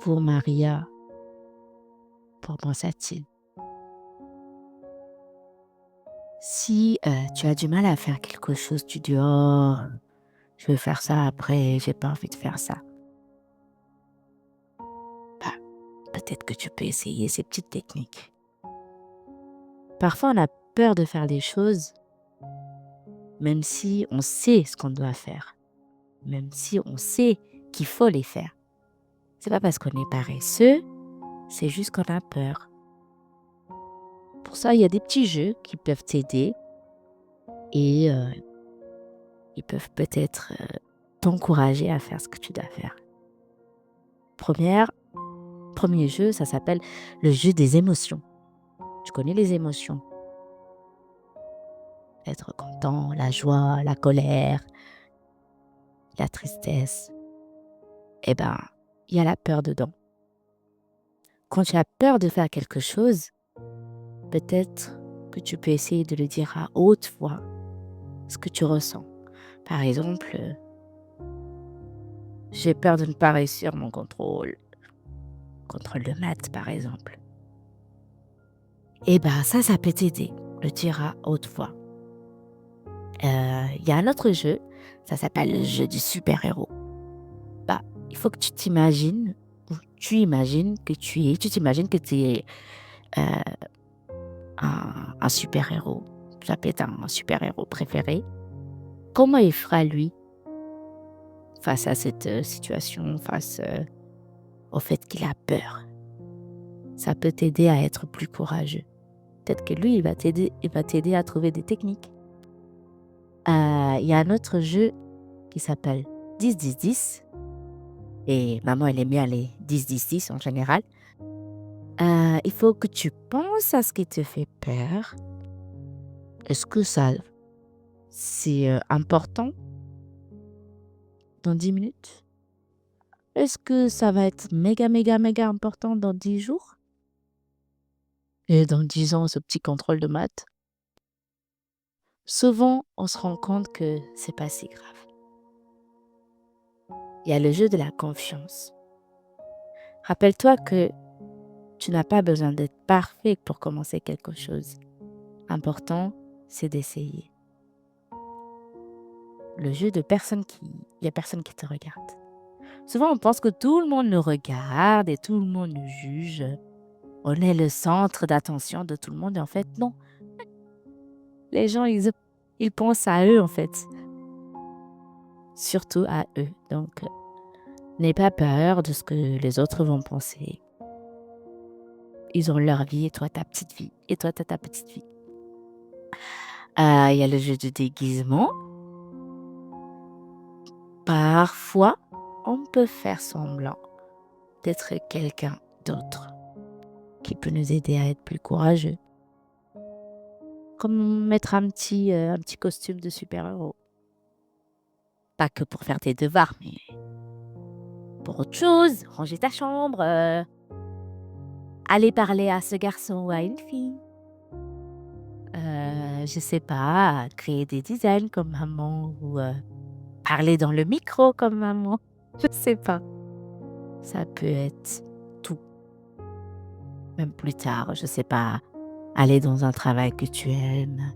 pour Maria, pour pensa-t-il. Si tu as du mal à faire quelque chose, tu dis: «Oh, je vais faire ça après, j'ai pas envie de faire ça». Bah, peut-être que tu peux essayer ces petites techniques. Parfois, on a peur de faire des choses, même si on sait ce qu'on doit faire, même si on sait qu'il faut les faire. C'est pas parce qu'on est paresseux, c'est juste qu'on a peur. Pour ça, il y a des petits jeux qui peuvent t'aider et ils peuvent peut-être t'encourager à faire ce que tu dois faire. Première Premier jeu, ça s'appelle le jeu des émotions. Tu connais les émotions? Être content, la joie, la colère, la tristesse. Eh ben, il y a la peur dedans. Quand tu as peur de faire quelque chose, peut-être que tu peux essayer de le dire à haute voix, ce que tu ressens. Par exemple, j'ai peur de ne pas réussir mon contrôle de maths, par exemple. Eh ben, ça peut t'aider, le dire à haute voix. Il y a un autre jeu, ça s'appelle le jeu du super-héros. Bah, il faut que tu t'imagines, ou tu t'imagines que tu es un super-héros. Ça peut être un super-héros préféré. Comment il fera, lui, face à cette situation, face au fait qu'il a peur? Ça peut t'aider à être plus courageux. Peut-être que lui, il va t'aider à trouver des techniques. Il y a un autre jeu qui s'appelle 10-10-10. Et maman, elle aime bien les 10-10-10 en général. Il faut que tu penses à ce qui te fait peur. Est-ce que ça, c'est important dans 10 minutes? Est-ce que ça va être méga, méga, méga important dans 10 jours? Et dans 10 ans, ce petit contrôle de maths? Souvent, on se rend compte que c'est pas si grave. Il y a le jeu de la confiance. Rappelle-toi que tu n'as pas besoin d'être parfait pour commencer quelque chose. Important, c'est d'essayer. Le jeu de il y a personne qui te regarde. Souvent, on pense que tout le monde nous regarde et tout le monde nous juge. On est le centre d'attention de tout le monde. Et en fait, non. Les gens, ils pensent à eux, en fait. Surtout à eux. Donc, n'aie pas peur de ce que les autres vont penser. Ils ont leur vie et toi, ta petite vie. Et toi, t'as ta petite vie. Il y a le jeu de déguisement. Parfois, on peut faire semblant d'être quelqu'un d'autre qui peut nous aider à être plus courageux. Comme mettre un petit costume de super-héros. Pas que pour faire tes devoirs, mais pour autre chose. Ranger ta chambre, aller parler à ce garçon ou à une fille. Je sais pas, créer des designs comme maman ou parler dans le micro comme maman. Je sais pas. Ça peut être tout. Même plus tard, je sais pas, aller dans un travail que tu aimes,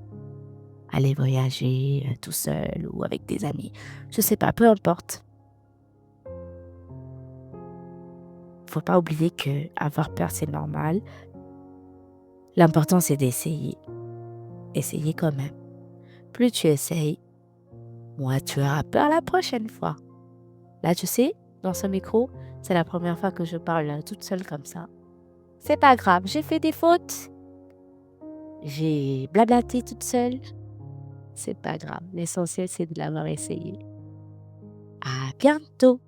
aller voyager tout seul ou avec des amis. Je sais pas, peu importe. Faut pas oublier que avoir peur, c'est normal. L'important, c'est d'essayer. Essayer quand même. Plus tu essayes, moins tu auras peur la prochaine fois. Là, tu sais, dans ce micro, c'est la première fois que je parle toute seule comme ça. C'est pas grave, j'ai fait des fautes. J'ai blablaté toute seule. C'est pas grave. L'essentiel, c'est de l'avoir essayé. À bientôt!